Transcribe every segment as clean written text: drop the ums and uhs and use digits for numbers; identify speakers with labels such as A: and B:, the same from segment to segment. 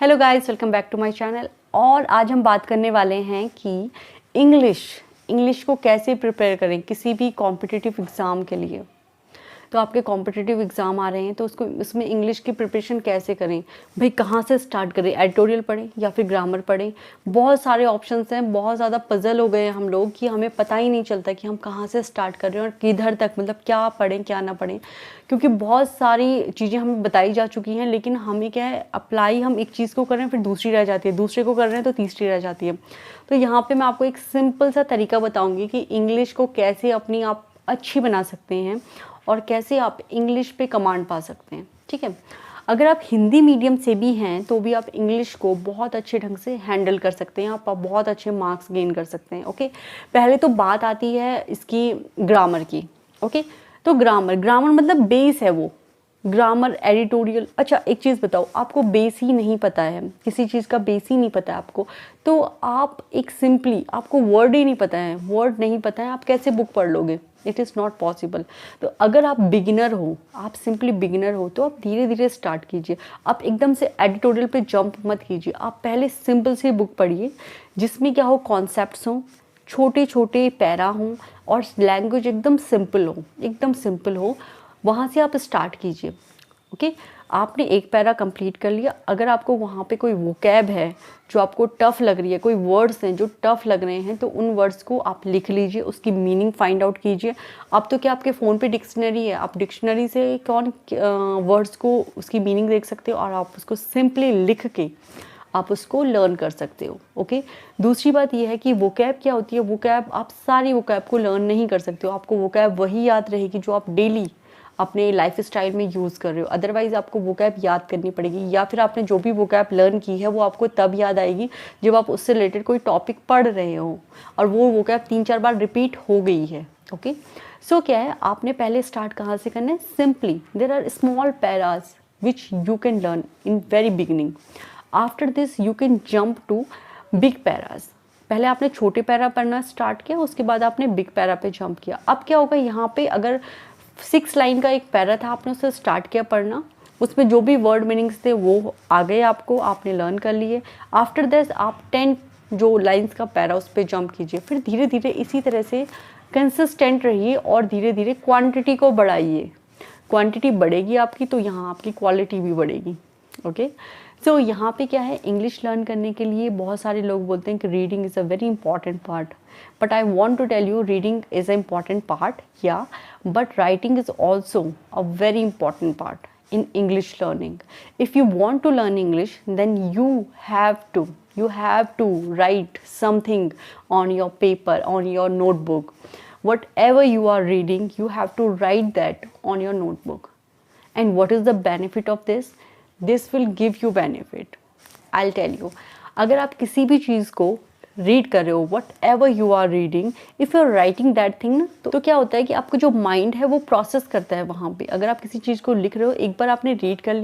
A: Hello guys, welcome back to my channel. और आज हम बात करने वाले हैं कि इंग्लिश को कैसे प्रिपेयर करें किसी भी कॉम्पिटिटिव एग्ज़ाम के लिए। तो आपके कॉम्पिटिटिव एग्ज़ाम आ रहे हैं तो उसमें इंग्लिश की प्रिपरेशन कैसे करें, भाई कहाँ से स्टार्ट करें, एडिटोरियल पढ़ें या फिर ग्रामर पढ़ें। बहुत सारे ऑप्शंस हैं, बहुत ज़्यादा पजल हो गए हैं हम लोग कि हमें पता ही नहीं चलता कि हम कहाँ से स्टार्ट कर रहे हैं और किधर तक, मतलब क्या पढ़ें क्या ना पढ़ें, क्योंकि बहुत सारी चीज़ें हमें बताई जा चुकी हैं। लेकिन हमें क्या है, अप्लाई हम एक चीज़ को कर रहे हैं फिर दूसरी रह जाती है, दूसरे को कर रहे हैं तो तीसरी रह जाती है। तो यहाँ पे मैं आपको एक सिंपल सा तरीका बताऊँगी कि इंग्लिश को कैसे अपनी आप अच्छी बना सकते हैं और कैसे आप इंग्लिश पे कमांड पा सकते हैं। ठीक है, अगर आप हिंदी मीडियम से भी हैं तो भी आप इंग्लिश को बहुत अच्छे ढंग से हैंडल कर सकते हैं, आप बहुत अच्छे मार्क्स गेन कर सकते हैं। ओके, पहले तो बात आती है इसकी ग्रामर की। ओके, तो ग्रामर मतलब बेस है वो, ग्रामर, एडिटोरियल। अच्छा एक चीज़ बताओ, आपको बेस ही नहीं पता है, किसी चीज़ का बेस ही नहीं पता है आपको, तो आप एक सिंपली, आपको वर्ड ही नहीं पता है, वर्ड नहीं पता है, आप कैसे बुक पढ़ लोगे? It is not possible. तो अगर आप बिगिनर हो, आप सिंपली बिगिनर हो, तो आप धीरे धीरे स्टार्ट कीजिए। आप एकदम से एडिटोरियल पे जंप मत कीजिए, आप पहले सिंपल सी बुक पढ़िए जिसमें क्या हो, कॉन्सेप्ट्स हों, छोटे छोटे पैरा हों और लैंग्वेज एकदम सिंपल हो, वहाँ से आप स्टार्ट कीजिए। ओके, आपने एक पैरा कंप्लीट कर लिया, अगर आपको वहाँ पे कोई वोकैब है जो आपको टफ़ लग रही है, कोई वर्ड्स हैं जो टफ़ लग रहे हैं, तो उन वर्ड्स को आप लिख लीजिए, उसकी मीनिंग फाइंड आउट कीजिए। अब तो क्या आपके फ़ोन पे डिक्शनरी है, आप डिक्शनरी से कौन वर्ड्स को उसकी मीनिंग देख सकते हो और आप उसको सिंपली लिख के आप उसको लर्न कर सकते हो। ओके, दूसरी बात यह है कि वोकैब क्या होती है, वोकैब आप सारी वोकैब को लर्न नहीं कर सकते हो, आपको वोकैब वही याद रहेगी जो आप डेली अपने लाइफ स्टाइल में यूज़ कर रहे हो। अदरवाइज़ आपको वोकैब याद करनी पड़ेगी, या फिर आपने जो भी वोकैब लर्न की है वो आपको तब याद आएगी जब आप उससे रिलेटेड कोई टॉपिक पढ़ रहे हो और वो वोकैब 3-4 बार रिपीट हो गई है। ओके, सो क्या है, आपने पहले स्टार्ट कहाँ से करना है, simply there are small paras which you can learn in very beginning. After this you can jump to big paras. पहले आपने छोटे पैरा पढ़ना स्टार्ट किया, उसके बाद आपने बिग पैरा पे जंप किया। अब क्या होगा, यहाँ पे अगर 6 लाइन का एक पैरा था, आपने उसे स्टार्ट किया पढ़ना, उसमें जो भी वर्ड मीनिंग्स थे वो आ गए आपको, आपने लर्न कर लिए। आफ्टर दिस आप 10 जो लाइंस का पैरा उस पर जंप कीजिए, फिर धीरे धीरे इसी तरह से कंसिस्टेंट रहिए और धीरे धीरे क्वांटिटी को बढ़ाइए। क्वांटिटी बढ़ेगी आपकी तो यहाँ आपकी क्वालिटी भी बढ़ेगी। ओके, सो यहाँ पे क्या है, इंग्लिश लर्न करने के लिए बहुत सारे लोग बोलते हैं कि reading is a very important part, but I want to tell you reading is a important part, या but writing is also a very important part in English learning. If you want to learn English, then you have to write something on your paper, on your notebook. Whatever you are reading, you have to write that on your notebook. And what is the benefit of this? This will give you benefit. I'll tell you. अगर आप किसी भी चीज़ को read कर रहे हो, whatever you are reading, if you are writing that thing ना, तो क्या होता है कि आपका जो माइंड है वो प्रोसेस करता है वहाँ पे। अगर आप किसी चीज़ को लिख रहे हो, एक बार आपने रीड कर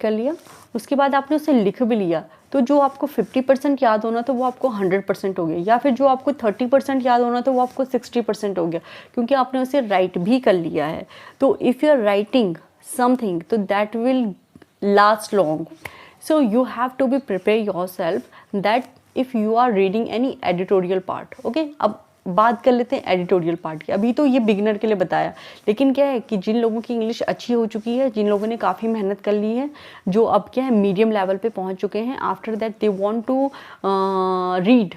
A: लिया, उसके बाद आपने उसे लिख भी लिया, तो जो आपको 50% याद होना था वो आपको 100% हो गया, या फिर जो आपको 30% याद होना था वो आपको 60% हो गया, क्योंकि आपने उसे राइट भी कर लिया है। तो if you are writing something तो that will last long. So you have to be prepare yourself that if you are reading any editorial part. Okay, अब बात कर लेते हैं एडिटोरियल पार्ट की। अभी तो ये बिगिनर के लिए बताया, लेकिन क्या है कि जिन लोगों की इंग्लिश अच्छी हो चुकी है, जिन लोगों ने काफ़ी मेहनत कर ली है, जो अब क्या है मीडियम लेवल पे पहुंच चुके हैं, after that they want to read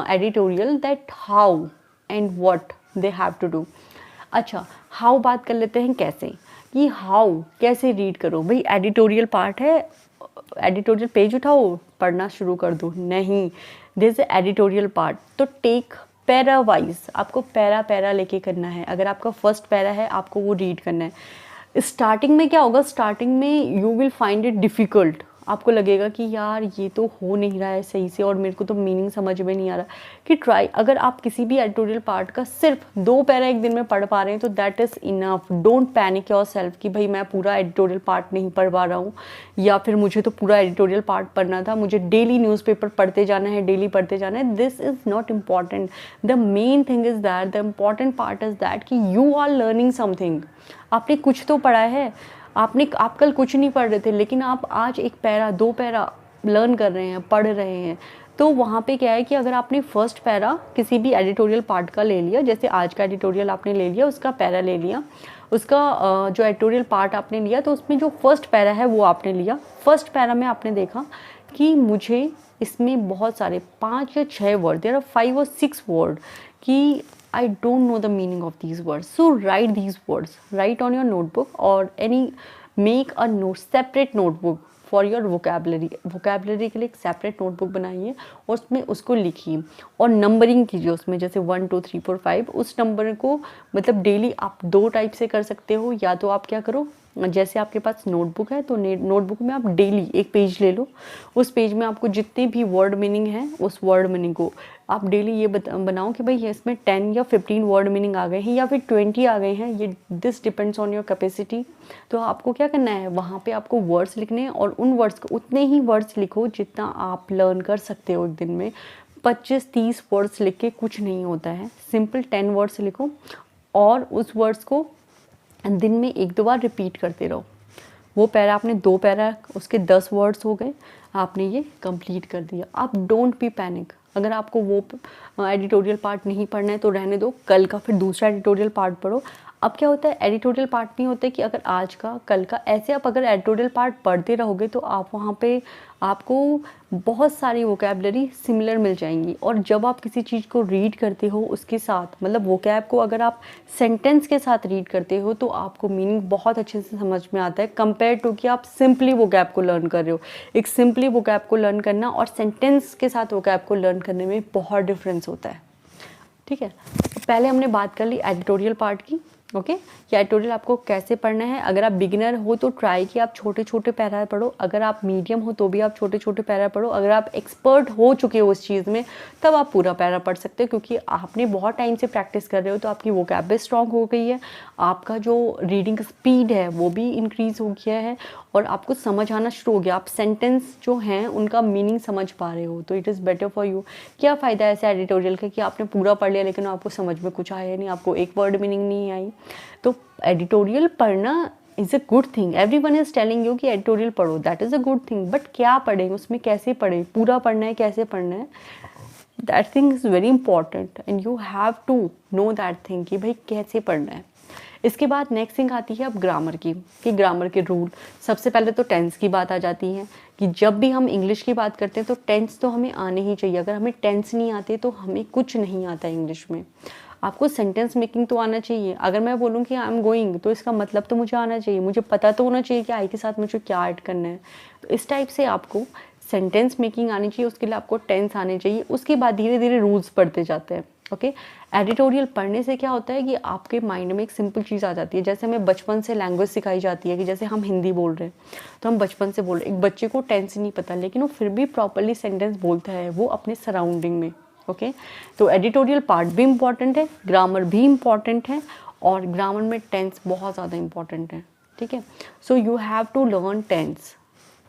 A: editorial, that how and what they have to do. अच्छा, हाउ बात कर लेते हैं, कैसे, कि हाउ कैसे रीड करो। भाई एडिटोरियल पार्ट है, एडिटोरियल पेज उठाओ पढ़ना शुरू कर दो, नहीं, दिस एडिटोरियल पार्ट। तो टेक पैरा वाइज, आपको पैरा पैरा लेके करना है। अगर आपका फर्स्ट पैरा है, आपको वो रीड करना है। स्टार्टिंग में क्या होगा, स्टार्टिंग में you will find it difficult, आपको लगेगा कि यार ये तो हो नहीं रहा है सही से और मेरे को तो मीनिंग समझ में नहीं आ रहा, कि ट्राई, अगर आप किसी भी एडिटोरियल पार्ट का सिर्फ 2 पैरा एक दिन में पढ़ पा रहे हैं तो that is enough. Don't panic your self कि भाई मैं पूरा एडिटोरियल पार्ट नहीं पढ़ पा रहा हूँ, या फिर मुझे तो पूरा एडिटोरियल पार्ट पढ़ना था, मुझे डेली न्यूज़पेपर पढ़ते जाना है, डेली पढ़ते जाना है। This is not important. The main thing is that, the important part is that कि यू आर लर्निंग समथिंग। आपने कुछ तो पढ़ा है, आप कल कुछ नहीं पढ़ रहे थे, लेकिन आप आज एक पैरा 2 पैरा लर्न कर रहे हैं, पढ़ रहे हैं, तो वहाँ पे क्या है कि अगर आपने फर्स्ट पैरा किसी भी एडिटोरियल पार्ट का ले लिया, जैसे आज का एडिटोरियल आपने ले लिया, उसका पैरा ले लिया, उसका जो एडिटोरियल पार्ट आपने लिया, तो उसमें जो फर्स्ट पैरा है वो आपने लिया। फर्स्ट पैरा में आपने देखा कि मुझे इसमें बहुत सारे 5 या 6 वर्ड, देयर आर 5 और 6 वर्ड कि I don't know the meaning of these words. So write these words, write on your notebook or make a note, separate notebook for your vocabulary. Vocabulary के लिए एक सेपरेट नोटबुक बनाइए और उसमें उसको लिखिए और नंबरिंग कीजिए उसमें, जैसे 1 2 3 4 5। उस नंबर को मतलब डेली आप 2 टाइप से कर सकते हो, या तो आप क्या करो, जैसे आपके पास नोटबुक है तो नोटबुक में आप डेली एक पेज ले लो, उस पेज में आपको जितने भी वर्ड मीनिंग है उस वर्ड मीनिंग को आप डेली ये बनाओ कि भाई इसमें 10 या 15 वर्ड मीनिंग आ गए हैं या फिर 20 आ गए हैं, ये this depends on your capacity. तो आपको क्या करना है, वहाँ पे आपको वर्ड्स लिखने हैं और उन वर्ड्स को उतने ही वर्ड्स लिखो जितना आप लर्न कर सकते हो एक दिन में। 25-30 वर्ड्स लिख के कुछ नहीं होता है, सिंपल 10 वर्ड्स लिखो और उस वर्ड्स को दिन में 1-2 बार रिपीट करते रहो। वो पैरा आपने 2 पैरा, उसके 10 वर्ड्स हो गए, आपने ये कंप्लीट कर दिया। आप डोंट बी पैनिक, अगर आपको वो एडिटोरियल पार्ट नहीं पढ़ना है तो रहने दो, कल का फिर दूसरा एडिटोरियल पार्ट पढ़ो। अब क्या होता है, एडिटोरियल पार्ट नहीं होता है कि अगर आज का कल का, ऐसे आप अगर एडिटोरियल पार्ट पढ़ते रहोगे तो आप वहाँ पे आपको बहुत सारी वोकैबलरी सिमिलर मिल जाएंगी। और जब आप किसी चीज़ को रीड करते हो उसके साथ, मतलब वोकैब को अगर आप सेंटेंस के साथ रीड करते हो तो आपको मीनिंग बहुत अच्छे से समझ में आता है, कंपेयर टू कि आप सिंपली वोकैब को लर्न कर रहे हो। एक सिंपली वोकैब को लर्न करना और सेंटेंस के साथ वोकैब को लर्न करने में बहुत डिफरेंस होता है। ठीक है, तो पहले हमने बात कर ली एडिटोरियल पार्ट की। ओके, ये एडिटोरियल आपको कैसे पढ़ना है। अगर आप बिगिनर हो तो ट्राई कि आप छोटे छोटे पैरा पढ़ो, अगर आप मीडियम हो तो भी आप छोटे छोटे पैरा पढ़ो, अगर आप एक्सपर्ट हो चुके हो उस चीज़ में तब आप पूरा पैरा पढ़ सकते हो, क्योंकि आपने बहुत टाइम से प्रैक्टिस कर रहे हो तो आपकी वोकैब स्ट्रॉन्ग हो गई है, आपका जो रीडिंग स्पीड है वो भी इंक्रीज़ हो गया है और आपको समझ आना शुरू हो गया, आप सेंटेंस जो हैं उनका मीनिंग समझ पा रहे हो, तो it is better for you. क्या फ़ायदा है ऐसे एडिटोरियल का कि आपने पूरा पढ़ लिया लेकिन आपको समझ में कुछ आया नहीं, आपको एक वर्ड मीनिंग नहीं आई। तो एडिटोरियल पढ़ना is a good thing, everyone is telling you कि एडिटोरियल पढ़ो, that is a good thing, but क्या पढ़ें, उसमें कैसे पढ़ें, पूरा पढ़ना है कैसे पढ़ना है, that thing is very important and you have to know that thing कि भाई कैसे पढ़ना है। इसके बाद नेक्स्ट थिंग आती है अब ग्रामर की, कि ग्रामर के रूल। सबसे पहले तो टेंस की बात आ जाती है कि जब भी हम इंग्लिश की बात करते हैं तो टेंस तो हमें आने ही चाहिए, अगर हमें टेंस नहीं आते तो हमें कुछ नहीं आता इंग्लिश में। आपको सेंटेंस मेकिंग तो आना चाहिए, अगर मैं बोलूँ कि आई एम गोइंग तो इसका मतलब तो मुझे आना चाहिए, मुझे पता तो होना चाहिए कि आई के साथ मुझे क्या ऐड करना है। तो इस टाइप से आपको सेंटेंस मेकिंग आनी चाहिए, उसके लिए आपको टेंस आने चाहिए, उसके बाद धीरे धीरे रूल्स पढ़ते जाते हैं। ओके, एडिटोरियल पढ़ने से क्या होता है कि आपके माइंड में एक सिंपल चीज़ आ जाती है, जैसे हमें बचपन से लैंग्वेज सिखाई जाती है कि जैसे हम हिंदी बोल रहे हैं तो हम बचपन से बोल रहे हैं, एक बच्चे को टेंस नहीं पता लेकिन वो फिर भी प्रॉपरली सेंटेंस बोलता है वो अपने सराउंडिंग में। ओके, तो एडिटोरियल पार्ट भी इम्पॉर्टेंट है, ग्रामर भी इम्पॉर्टेंट है और ग्रामर में टेंस बहुत ज़्यादा इम्पॉर्टेंट है। ठीक है, so you have to learn tense.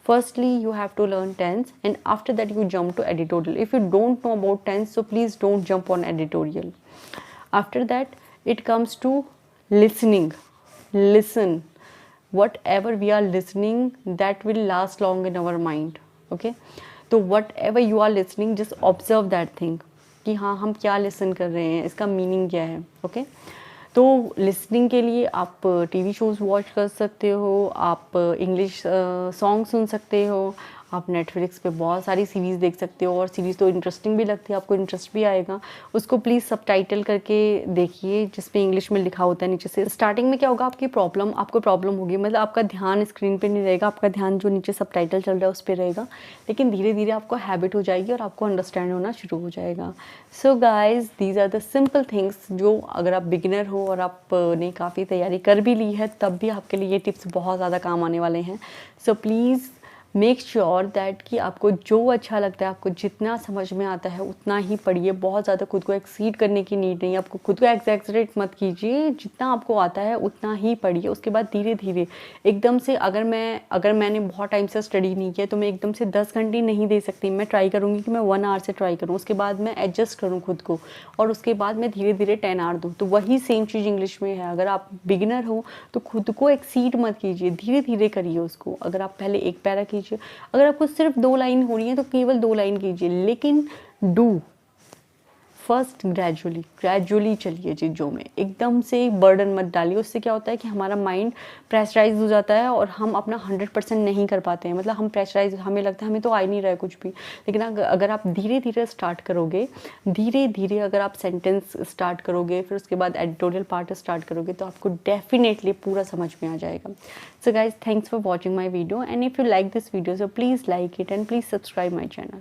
A: Firstly, you have to learn tense and after that you jump to editorial. If you don't know about tense, so please don't jump on editorial. After that, it comes to listening. Listen. Whatever we are listening, that will last long in our mind. Okay? So whatever you are listening, just observe that thing. कि हाँ हम क्या listen कर रहे हैं, इसका meaning क्या है. Okay? तो लिसनिंग के लिए आप टीवी शोज़ वॉच कर सकते हो, आप इंग्लिश सॉन्ग सुन सकते हो, आप नेटफ्लिक्स पे बहुत सारी सीरीज़ देख सकते हो और सीरीज़ तो इंटरेस्टिंग भी लगती है, आपको इंटरेस्ट भी आएगा। उसको प्लीज़ सबटाइटल करके देखिए जिसमें इंग्लिश में लिखा होता है नीचे से। स्टार्टिंग में क्या होगा, आपको प्रॉब्लम होगी, मतलब आपका ध्यान स्क्रीन पे नहीं रहेगा, आपका ध्यान जो नीचे सबटाइटल चल रहा है उस पर रहेगा, लेकिन धीरे धीरे आपको हैबिट हो जाएगी और आपको अंडरस्टैंड होना शुरू हो जाएगा। So guys, these are the simple things जो अगर आप बिगिनर हो और आपने काफ़ी तैयारी कर भी ली है तब भी आपके लिए ये टिप्स बहुत ज़्यादा काम आने वाले हैं। So please make sure that कि आपको जो अच्छा लगता है, आपको जितना समझ में आता है उतना ही पढ़िए। बहुत ज़्यादा खुद को एक्सीड करने की नीड नहीं है, आपको खुद को एग्जैजरेट मत कीजिए, जितना आपको आता है उतना ही पढ़िए। उसके बाद धीरे धीरे एकदम से अगर मैंने बहुत टाइम से स्टडी नहीं किया तो मैं एकदम से 10 घंटे नहीं दे सकती। मैं ट्राई करूँगी कि मैं 1 आवर से ट्राई करूँ, उसके बाद मैं एडजस्ट करूँ खुद को, और उसके बाद मैं धीरे धीरे 10 आवर दूँ। तो वही सेम चीज़ इंग्लिश में है। अगर आप बिगिनर हो तो खुद को एक्सीड मत कीजिए, धीरे धीरे करिए उसको। अगर आप पहले 1 पैरा कीजिए, अगर आपको सिर्फ 2 लाइन हो रही है तो केवल 2 लाइन कीजिए, लेकिन डू फर्स्ट ग्रेजुअली चलिए चीज़ों में, एकदम से बर्डन मत डालिए। उससे क्या होता है कि हमारा माइंड प्रेशराइज हो जाता है और हम अपना 100% नहीं कर पाते हैं। मतलब हम प्रेशराइज, हमें लगता है हमें तो आ ही नहीं रहा है कुछ भी। लेकिन अगर आप धीरे धीरे स्टार्ट करोगे, धीरे धीरे अगर आप सेंटेंस स्टार्ट करोगे, फिर उसके बाद एडिटोरियल पार्ट स्टार्ट करोगे, तो आपको डेफिनेटली पूरा समझ में आ जाएगा। So guys, thanks for watching my video, and if you like this video so please like it and please subscribe my channel.